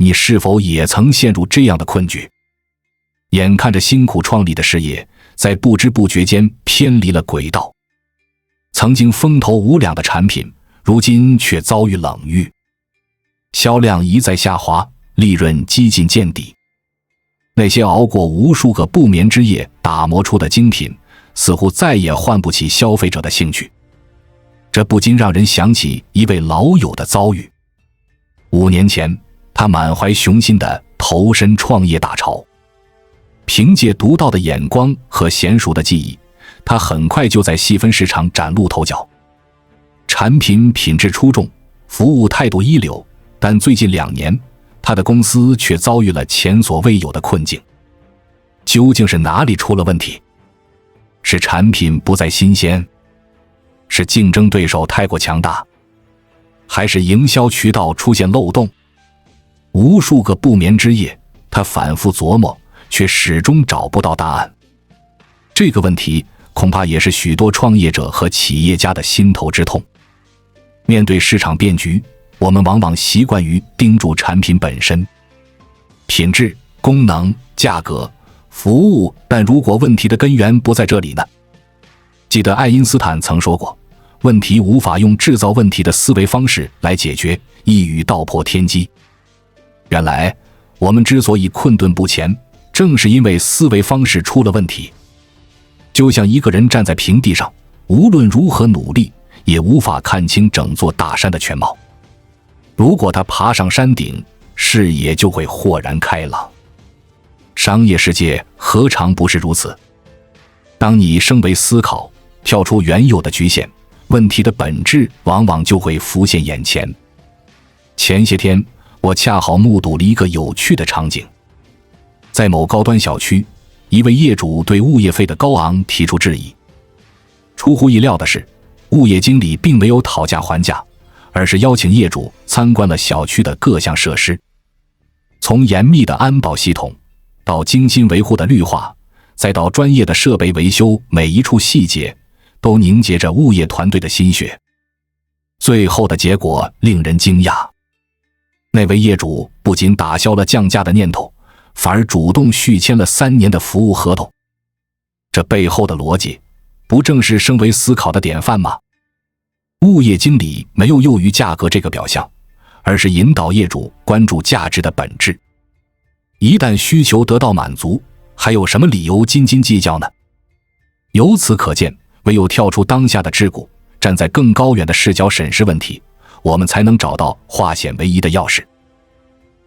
你是否也曾陷入这样的困局？眼看着辛苦创立的事业在不知不觉间偏离了轨道，曾经风头无两的产品如今却遭遇冷遇，销量一再下滑，利润几近见底。那些熬过无数个不眠之夜打磨出的精品似乎再也唤不起消费者的兴趣。这不禁让人想起一位老友的遭遇。5年前，他满怀雄心地投身创业大潮，凭借独到的眼光和娴熟的技艺，他很快就在细分市场崭露头角。产品品质出众，服务态度一流，但最近2年，他的公司却遭遇了前所未有的困境。究竟是哪里出了问题？是产品不再新鲜？是竞争对手太过强大？还是营销渠道出现漏洞？无数个不眠之夜，他反复琢磨，却始终找不到答案。这个问题恐怕也是许多创业者和企业家的心头之痛。面对市场变局，我们往往习惯于盯住产品本身，品质、功能、价格、服务，但如果问题的根源不在这里呢？记得爱因斯坦曾说过，问题无法用制造问题的思维方式来解决，一语道破天机。原来我们之所以困顿不前，正是因为思维方式出了问题。就像一个人站在平地上，无论如何努力，也无法看清整座大山的全貌。如果他爬上山顶，视野就会豁然开朗。商业世界何尝不是如此？当你升维思考，跳出原有的局限，问题的本质往往就会浮现眼前。前些天，我恰好目睹了一个有趣的场景。在某高端小区，一位业主对物业费的高昂提出质疑。出乎意料的是，物业经理并没有讨价还价，而是邀请业主参观了小区的各项设施。从严密的安保系统，到精心维护的绿化，再到专业的设备维修，每一处细节都凝结着物业团队的心血。最后的结果令人惊讶，那位业主不仅打消了降价的念头，反而主动续签了3年的服务合同。这背后的逻辑，不正是升维思考的典范吗？物业经理没有囿于价格这个表象，而是引导业主关注价值的本质。一旦需求得到满足，还有什么理由斤斤计较呢？由此可见，唯有跳出当下的桎梏，站在更高远的视角审视问题，我们才能找到化险为夷的钥匙。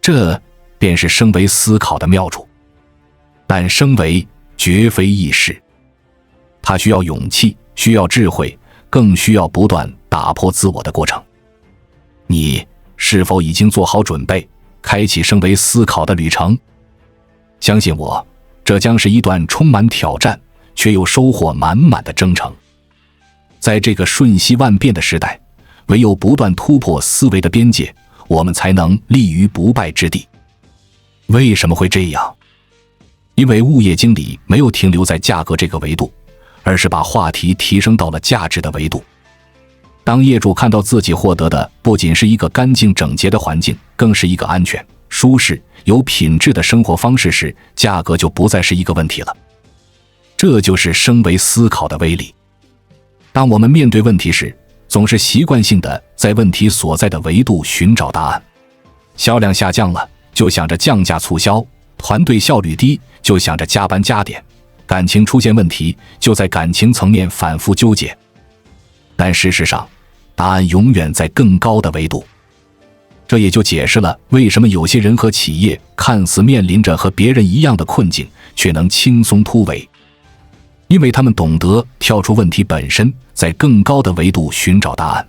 这便是升维思考的妙处。但升维绝非易事，它需要勇气，需要智慧，更需要不断打破自我的过程。你是否已经做好准备，开启升维思考的旅程？相信我，这将是一段充满挑战却又收获满满的征程。在这个瞬息万变的时代，唯有不断突破思维的边界，我们才能立于不败之地。为什么会这样？因为物业经理没有停留在价格这个维度，而是把话题提升到了价值的维度。当业主看到自己获得的不仅是一个干净整洁的环境，更是一个安全、舒适、有品质的生活方式时，价格就不再是一个问题了。这就是升维思考的威力。当我们面对问题时，总是习惯性的在问题所在的维度寻找答案。销量下降了，就想着降价促销；团队效率低，就想着加班加点；感情出现问题，就在感情层面反复纠结。但事实上，答案永远在更高的维度。这也就解释了为什么有些人和企业看似面临着和别人一样的困境，却能轻松突围。因为他们懂得跳出问题本身，在更高的维度寻找答案。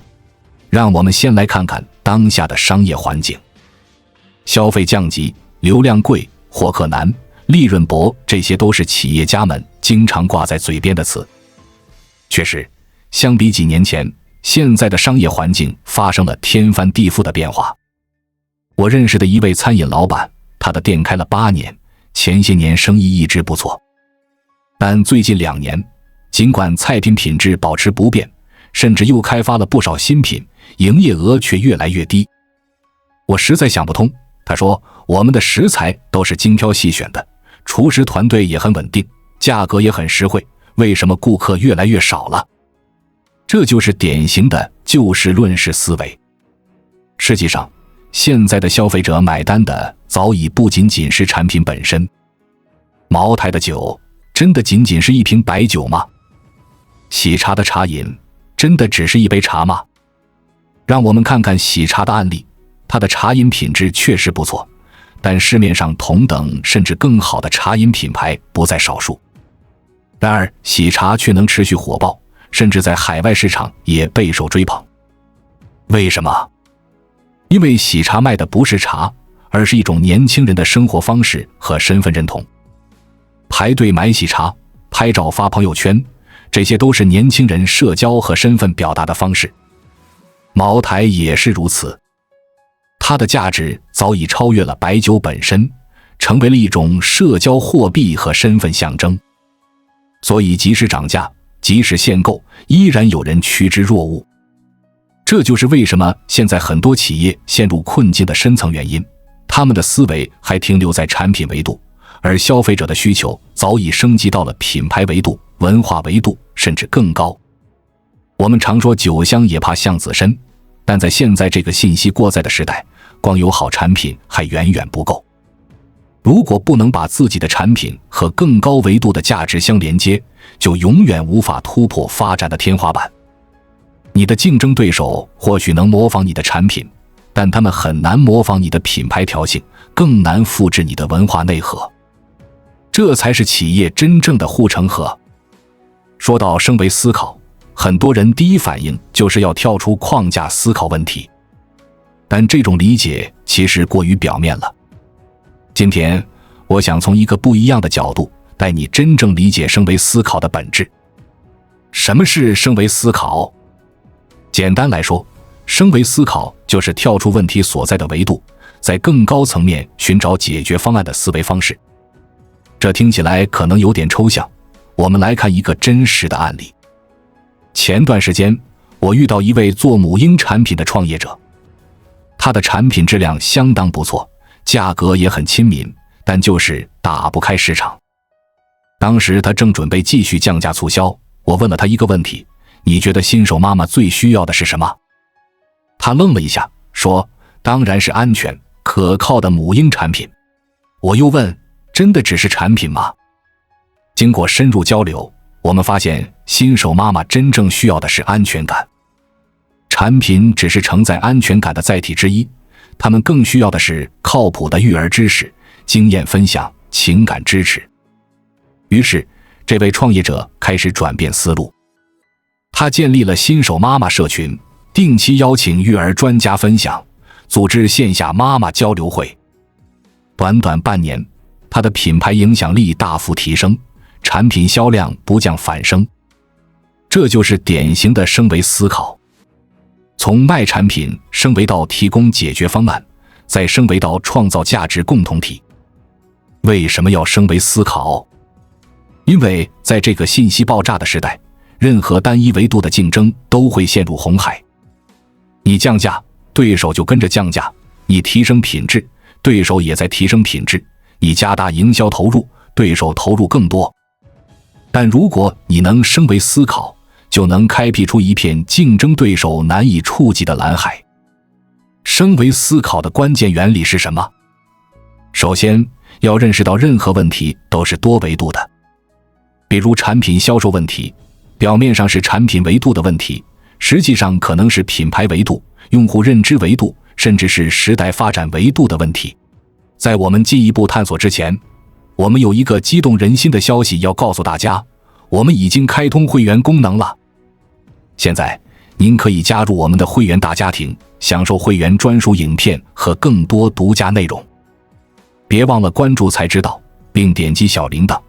让我们先来看看当下的商业环境。消费降级、流量贵、获客难、利润薄，这些都是企业家们经常挂在嘴边的词。确实，相比几年前，现在的商业环境发生了天翻地覆的变化。我认识的一位餐饮老板，他的店开了8年，前些年生意一直不错。但最近2年，尽管菜品品质保持不变，甚至又开发了不少新品，营业额却越来越低。我实在想不通，他说，我们的食材都是精挑细选的，厨师团队也很稳定，价格也很实惠，为什么顾客越来越少了？这就是典型的就事论事思维。实际上，现在的消费者买单的早已不仅仅是产品本身。茅台的酒真的仅仅是一瓶白酒吗？喜茶的茶饮真的只是一杯茶吗？让我们看看喜茶的案例，它的茶饮品质确实不错，但市面上同等甚至更好的茶饮品牌不在少数。然而喜茶却能持续火爆，甚至在海外市场也备受追捧。为什么？因为喜茶卖的不是茶，而是一种年轻人的生活方式和身份认同。排队买喜茶，拍照发朋友圈，这些都是年轻人社交和身份表达的方式。茅台也是如此，它的价值早已超越了白酒本身，成为了一种社交货币和身份象征。所以即使涨价，即使限购，依然有人趋之若鹜。这就是为什么现在很多企业陷入困境的深层原因，他们的思维还停留在产品维度，而消费者的需求早已升级到了品牌维度、文化维度，甚至更高。我们常说酒香也怕巷子深，但在现在这个信息过载的时代，光有好产品还远远不够。如果不能把自己的产品和更高维度的价值相连接，就永远无法突破发展的天花板。你的竞争对手或许能模仿你的产品，但他们很难模仿你的品牌调性，更难复制你的文化内核。这才是企业真正的护城河。说到升维思考，很多人第一反应就是要跳出框架思考问题，但这种理解其实过于表面了。今天，我想从一个不一样的角度，带你真正理解升维思考的本质。什么是升维思考？简单来说，升维思考就是跳出问题所在的维度，在更高层面寻找解决方案的思维方式。这听起来可能有点抽象，我们来看一个真实的案例。前段时间，我遇到一位做母婴产品的创业者，他的产品质量相当不错，价格也很亲民，但就是打不开市场。当时他正准备继续降价促销，我问了他一个问题：你觉得新手妈妈最需要的是什么？他愣了一下，说：当然是安全、可靠的母婴产品。我又问：真的只是产品吗？经过深入交流，我们发现新手妈妈真正需要的是安全感。产品只是承载安全感的载体之一，他们更需要的是靠谱的育儿知识、经验分享、情感支持。于是，这位创业者开始转变思路。他建立了新手妈妈社群，定期邀请育儿专家分享，组织线下妈妈交流会。短短半年，他的品牌影响力大幅提升，产品销量不降反升。这就是典型的升维思考，从卖产品升维到提供解决方案，再升维到创造价值共同体。为什么要升维思考？因为在这个信息爆炸的时代，任何单一维度的竞争都会陷入红海。你降价，对手就跟着降价；你提升品质，对手也在提升品质；你加大营销投入，对手投入更多。但如果你能升维思考，就能开辟出一片竞争对手难以触及的蓝海。升维思考的关键原理是什么？首先，要认识到任何问题都是多维度的。比如产品销售问题，表面上是产品维度的问题，实际上可能是品牌维度、用户认知维度，甚至是时代发展维度的问题。在我们进一步探索之前，我们有一个激动人心的消息要告诉大家，我们已经开通会员功能了。现在，您可以加入我们的会员大家庭，享受会员专属影片和更多独家内容。别忘了关注才知道，并点击小铃铛，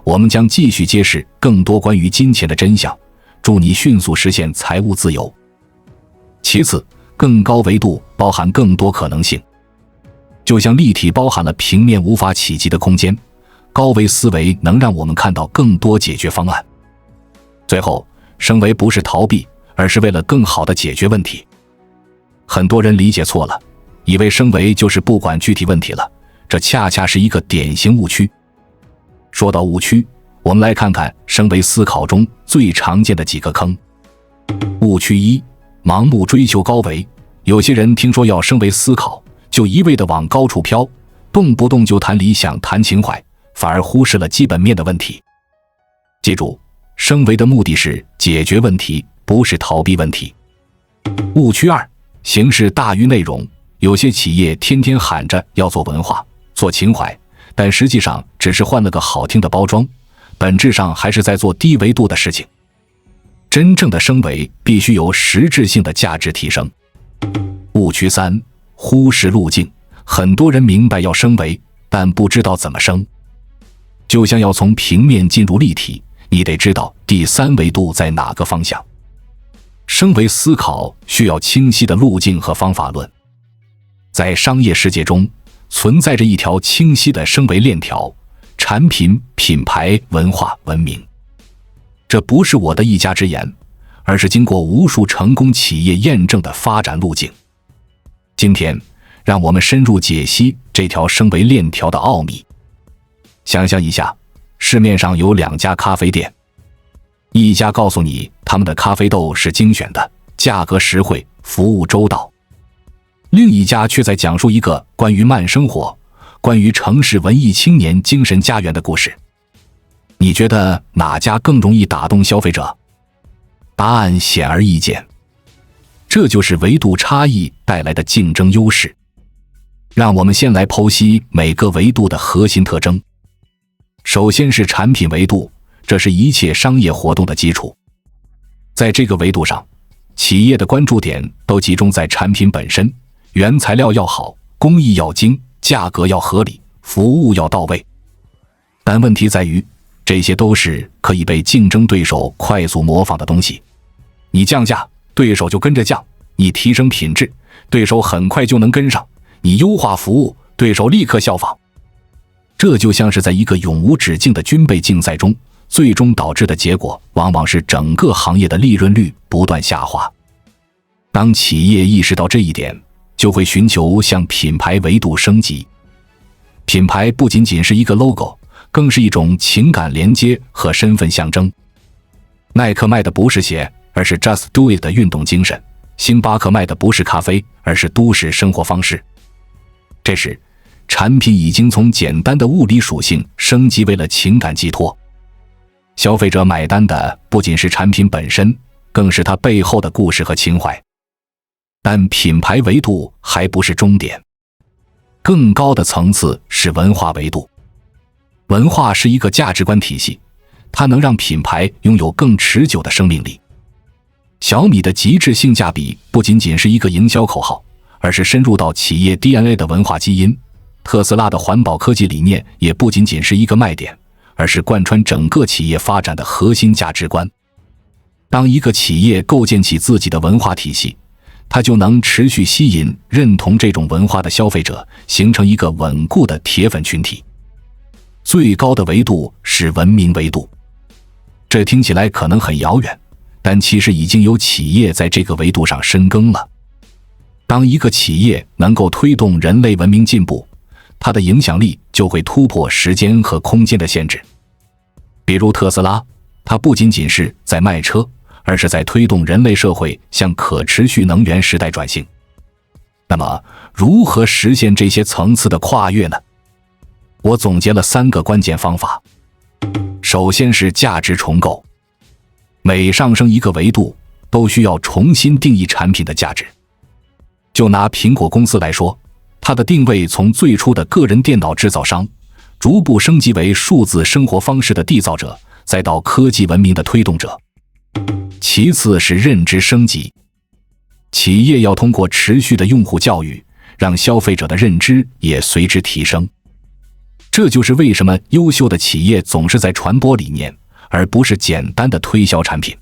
我们将继续揭示更多关于金钱的真相，助你迅速实现财务自由。其次，更高维度包含更多可能性，就像立体包含了平面无法企及的空间，高维思维能让我们看到更多解决方案。最后，升维不是逃避，而是为了更好地解决问题。很多人理解错了，以为升维就是不管具体问题了，这恰恰是一个典型误区。说到误区，我们来看看升维思考中最常见的几个坑。误区一：盲目追求高维。有些人听说要升维思考，就一味地往高处飘，动不动就谈理想、谈情怀，反而忽视了基本面的问题。记住，升维的目的是解决问题，不是逃避问题。误区二：形式大于内容。有些企业天天喊着要做文化、做情怀，但实际上只是换了个好听的包装，本质上还是在做低维度的事情。真正的升维必须有实质性的价值提升。误区三：忽视路径。很多人明白要升维，但不知道怎么升。就像要从平面进入立体，你得知道第三维度在哪个方向。升维思考需要清晰的路径和方法论。在商业世界中，存在着一条清晰的升维链条：产品、品牌、文化、文明。这不是我的一家之言，而是经过无数成功企业验证的发展路径。今天，让我们深入解析这条升维链条的奥秘。想象一下，市面上有2家咖啡店，一家告诉你他们的咖啡豆是精选的，价格实惠，服务周到；另一家却在讲述一个关于慢生活、关于城市文艺青年精神家园的故事。你觉得哪家更容易打动消费者？答案显而易见，这就是维度差异带来的竞争优势。让我们先来剖析每个维度的核心特征。首先是产品维度，这是一切商业活动的基础。在这个维度上，企业的关注点都集中在产品本身，原材料要好，工艺要精，价格要合理，服务要到位。但问题在于，这些都是可以被竞争对手快速模仿的东西。你降价，对手就跟着降；你提升品质，对手很快就能跟上；你优化服务，对手立刻效仿。这就像是在一个永无止境的军备竞赛中，最终导致的结果往往是整个行业的利润率不断下滑。当企业意识到这一点，就会寻求向品牌维度升级。品牌不仅仅是一个 logo， 更是一种情感连接和身份象征。耐克卖的不是鞋，而是 Just Do It 的运动精神；星巴克卖的不是咖啡，而是都市生活方式。这时，产品已经从简单的物理属性升级为了情感寄托。消费者买单的不仅是产品本身，更是它背后的故事和情怀。但品牌维度还不是终点，更高的层次是文化维度。文化是一个价值观体系，它能让品牌拥有更持久的生命力。小米的极致性价比不仅仅是一个营销口号，而是深入到企业 DNA 的文化基因。特斯拉的环保科技理念也不仅仅是一个卖点，而是贯穿整个企业发展的核心价值观。当一个企业构建起自己的文化体系，它就能持续吸引认同这种文化的消费者，形成一个稳固的铁粉群体。最高的维度是文明维度，这听起来可能很遥远，但其实已经有企业在这个维度上深耕了。当一个企业能够推动人类文明进步，它的影响力就会突破时间和空间的限制。比如特斯拉，它不仅仅是在卖车，而是在推动人类社会向可持续能源时代转型。那么，如何实现这些层次的跨越呢？我总结了3个关键方法。首先是价值重构。每上升一个维度，都需要重新定义产品的价值。就拿苹果公司来说，它的定位从最初的个人电脑制造商，逐步升级为数字生活方式的缔造者，再到科技文明的推动者。其次是认知升级。企业要通过持续的用户教育，让消费者的认知也随之提升。这就是为什么优秀的企业总是在传播理念，而不是简单的推销产品。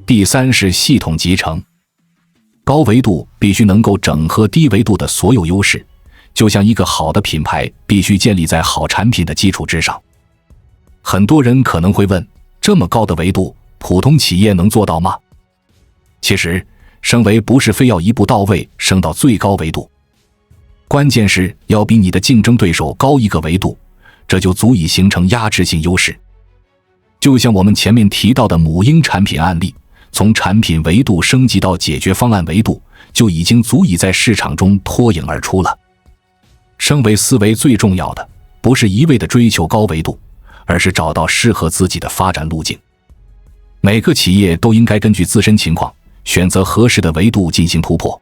第3是系统集成。高维度必须能够整合低维度的所有优势，就像一个好的品牌必须建立在好产品的基础之上。很多人可能会问，这么高的维度，普通企业能做到吗？其实，升维不是非要一步到位升到最高维度，关键是要比你的竞争对手高一个维度，这就足以形成压制性优势。就像我们前面提到的母婴产品案例，从产品维度升级到解决方案维度，就已经足以在市场中脱颖而出了。升维思维最重要的，不是一味的追求高维度，而是找到适合自己的发展路径。每个企业都应该根据自身情况，选择合适的维度进行突破。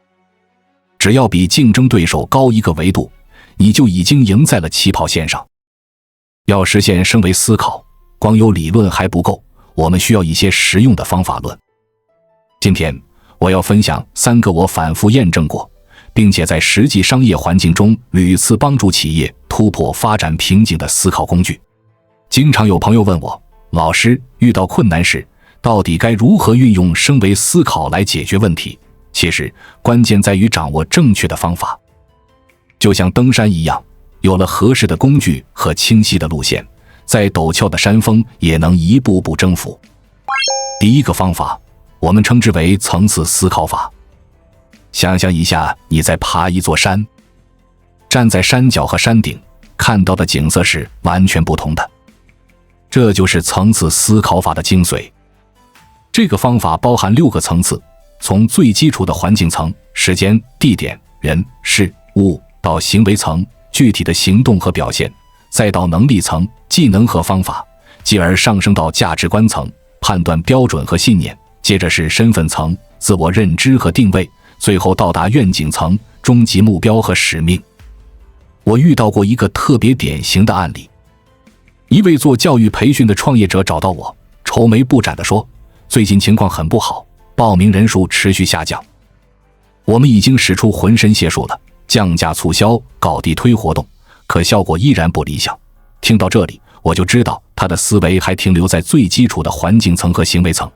只要比竞争对手高一个维度，你就已经赢在了起跑线上。要实现升维思考，光有理论还不够，我们需要一些实用的方法论。今天我要分享3个我反复验证过，并且在实际商业环境中屡次帮助企业突破发展瓶颈的思考工具。经常有朋友问我，老师，遇到困难时，到底该如何运用升维思考来解决问题？其实关键在于掌握正确的方法。就像登山一样，有了合适的工具和清晰的路线，再陡峭的山峰也能一步步征服。第一个方法，我们称之为层次思考法。想象一下，你在爬一座山，站在山脚和山顶，看到的景色是完全不同的。这就是层次思考法的精髓。这个方法包含6个层次，从最基础的环境层，时间、地点、人、事、物，到行为层，具体的行动和表现，再到能力层，技能和方法，继而上升到价值观层，判断标准和信念，接着是身份层，自我认知和定位，最后到达愿景层，终极目标和使命。我遇到过一个特别典型的案例，一位做教育培训的创业者找到我，愁眉不展地说，最近情况很不好，报名人数持续下降。我们已经使出浑身解数了，降价促销、搞地推活动，可效果依然不理想。听到这里，我就知道他的思维还停留在最基础的环境层和行为层。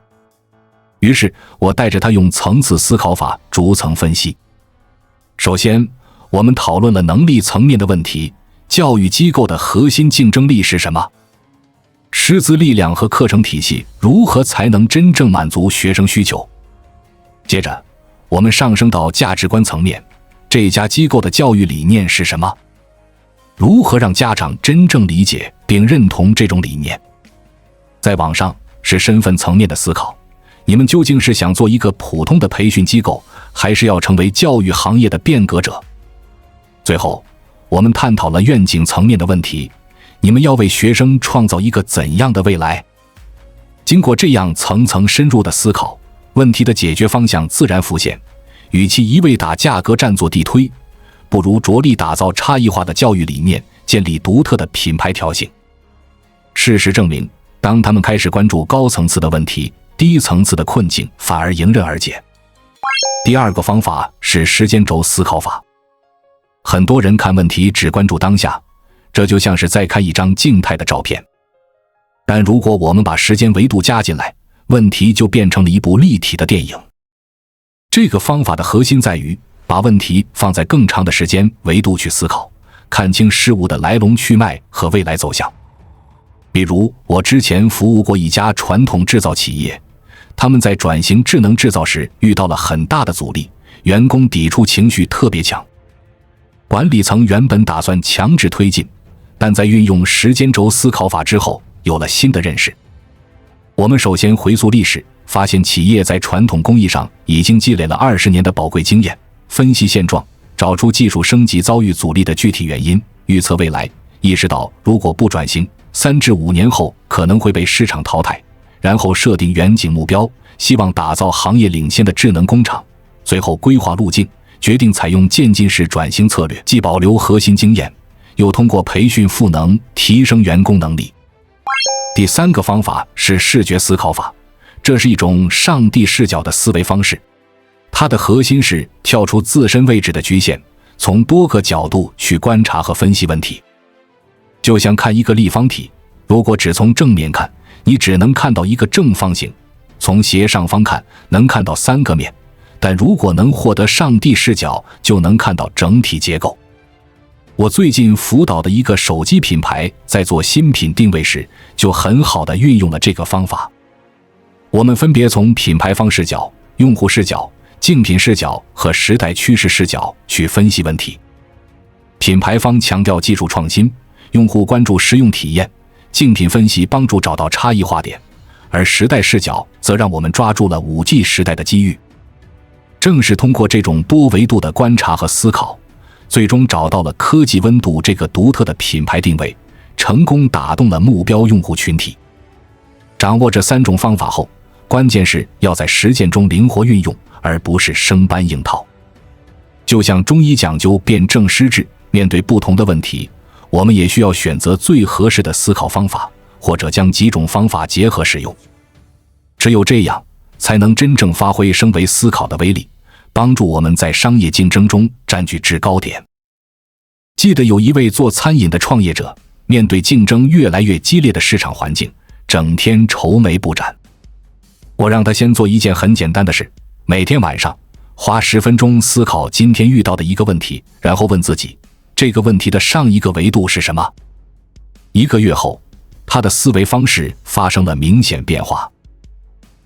于是我带着他用层次思考法逐层分析。首先，我们讨论了能力层面的问题，教育机构的核心竞争力是什么？师资力量和课程体系如何才能真正满足学生需求？接着，我们上升到价值观层面，这家机构的教育理念是什么？如何让家长真正理解并认同这种理念？再往上是身份层面的思考，你们究竟是想做一个普通的培训机构，还是要成为教育行业的变革者？最后，我们探讨了愿景层面的问题，你们要为学生创造一个怎样的未来？经过这样层层深入的思考，问题的解决方向自然浮现。与其一味打价格战做地推，不如着力打造差异化的教育理念，建立独特的品牌调性。事实证明，当他们开始关注高层次的问题，低层次的困境反而迎刃而解。第二个方法是时间轴思考法。很多人看问题只关注当下，这就像是在看一张静态的照片。但如果我们把时间维度加进来，问题就变成了一部立体的电影。这个方法的核心在于把问题放在更长的时间维度去思考，看清事物的来龙去脉和未来走向。比如，我之前服务过一家传统制造企业，他们在转型智能制造时遇到了很大的阻力，员工抵触情绪特别强。管理层原本打算强制推进，但在运用时间轴思考法之后，有了新的认识。我们首先回溯历史，发现企业在传统工艺上已经积累了20年的宝贵经验，分析现状，找出技术升级遭遇阻力的具体原因，预测未来，意识到如果不转型，3至5年后可能会被市场淘汰，然后设定远景目标，希望打造行业领先的智能工厂，最后规划路径，决定采用渐进式转型策略，既保留核心经验，又通过培训赋能提升员工能力。第3个方法是视觉思考法，这是一种上帝视角的思维方式，它的核心是跳出自身位置的局限，从多个角度去观察和分析问题。就像看一个立方体，如果只从正面看，你只能看到一个正方形；从斜上方看，能看到3个面，但如果能获得上帝视角，就能看到整体结构。我最近辅导的一个手机品牌在做新品定位时，就很好地运用了这个方法。我们分别从品牌方视角、用户视角、竞品视角和时代趋势视角去分析问题。品牌方强调技术创新，用户关注实用体验，竞品分析帮助找到差异化点，而时代视角则让我们抓住了 5G 时代的机遇。正是通过这种多维度的观察和思考，最终找到了科技温度这个独特的品牌定位，成功打动了目标用户群体。掌握这3种方法后，关键是要在实践中灵活运用，而不是生搬硬套。就像中医讲究辨证施治，面对不同的问题，我们也需要选择最合适的思考方法，或者将几种方法结合使用。只有这样，才能真正发挥升维思考的威力，帮助我们在商业竞争中占据制高点。记得有一位做餐饮的创业者，面对竞争越来越激烈的市场环境，整天愁眉不展。我让他先做一件很简单的事，每天晚上花10分钟思考今天遇到的一个问题，然后问自己，这个问题的上一个维度是什么？1个月后，他的思维方式发生了明显变化。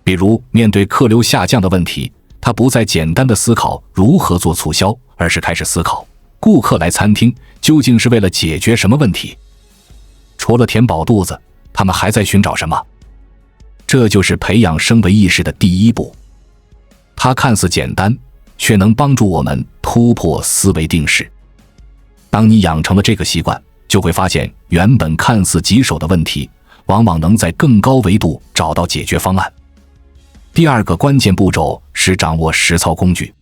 比如面对客流下降的问题，他不再简单的思考如何做促销，而是开始思考顾客来餐厅究竟是为了解决什么问题，除了填饱肚子，他们还在寻找什么。这就是培养升维意识的第一步。它看似简单，却能帮助我们突破思维定式。当你养成了这个习惯，就会发现原本看似棘手的问题，往往能在更高维度找到解决方案。第2个关键步骤是掌握实操工具。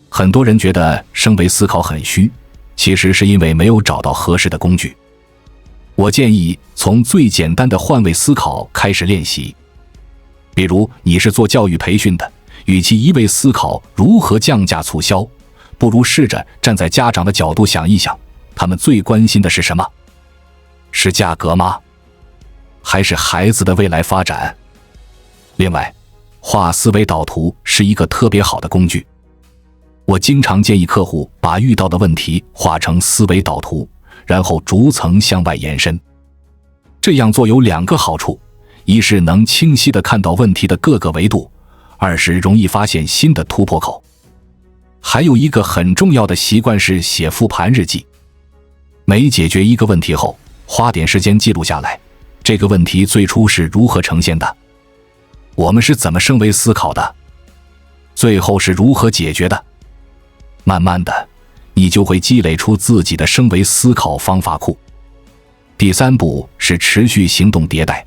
很多人觉得升维思考很虚，其实是因为没有找到合适的工具。我建议从最简单的换位思考开始练习。比如你是做教育培训的，与其一味思考如何降价促销，不如试着站在家长的角度想一想，他们最关心的是什么？是价格吗？还是孩子的未来发展？另外，画思维导图是一个特别好的工具。我经常建议客户把遇到的问题画成思维导图，然后逐层向外延伸。这样做有2个好处，一是能清晰地看到问题的各个维度，2是容易发现新的突破口。还有一个很重要的习惯是写复盘日记。每解决一个问题后，花点时间记录下来，这个问题最初是如何呈现的，我们是怎么升维思考的，最后是如何解决的。慢慢的，你就会积累出自己的升维思考方法库。第3步是持续行动迭代。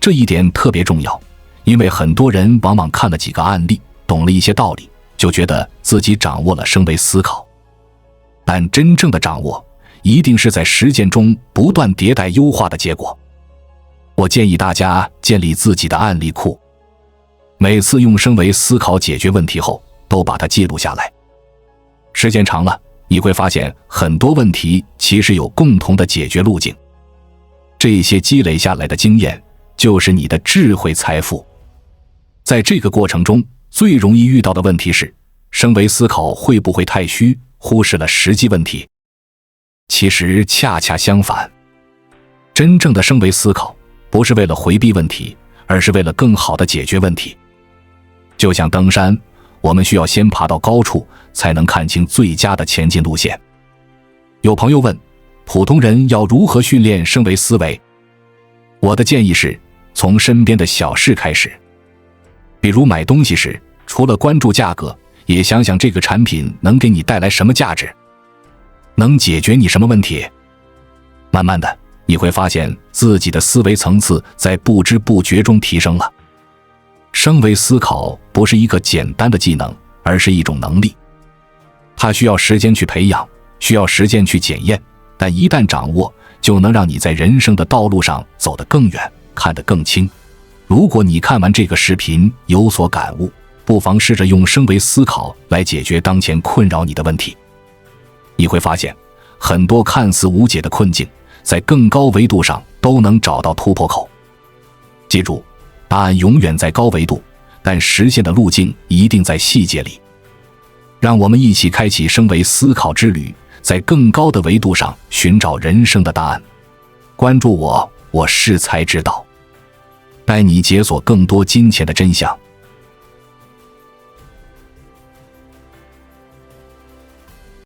这一点特别重要，因为很多人往往看了几个案例，懂了一些道理，就觉得自己掌握了升维思考。但真正的掌握，一定是在实践中不断迭代优化的结果。我建议大家建立自己的案例库，每次用升维思考解决问题后，都把它记录下来。时间长了，你会发现很多问题其实有共同的解决路径。这些积累下来的经验，就是你的智慧财富。在这个过程中，最容易遇到的问题是，升维思考会不会太虚，忽视了实际问题？其实恰恰相反，真正的升维思考，不是为了回避问题，而是为了更好地解决问题。就像登山，我们需要先爬到高处，才能看清最佳的前进路线。有朋友问，普通人要如何训练升维思维？我的建议是，从身边的小事开始。比如买东西时，除了关注价格，也想想这个产品能给你带来什么价值，能解决你什么问题。慢慢的，你会发现自己的思维层次在不知不觉中提升了。升维思考不是一个简单的技能，而是一种能力。它需要时间去培养，需要时间去检验，但一旦掌握，就能让你在人生的道路上走得更远，看得更清。如果你看完这个视频有所感悟，不妨试着用升维思考来解决当前困扰你的问题。你会发现，很多看似无解的困境，在更高维度上都能找到突破口。记住，答案永远在高维度，但实现的路径一定在细节里。让我们一起开启升维思考之旅，在更高的维度上寻找人生的答案。关注我，我是才知道，带你解锁更多金钱的真相。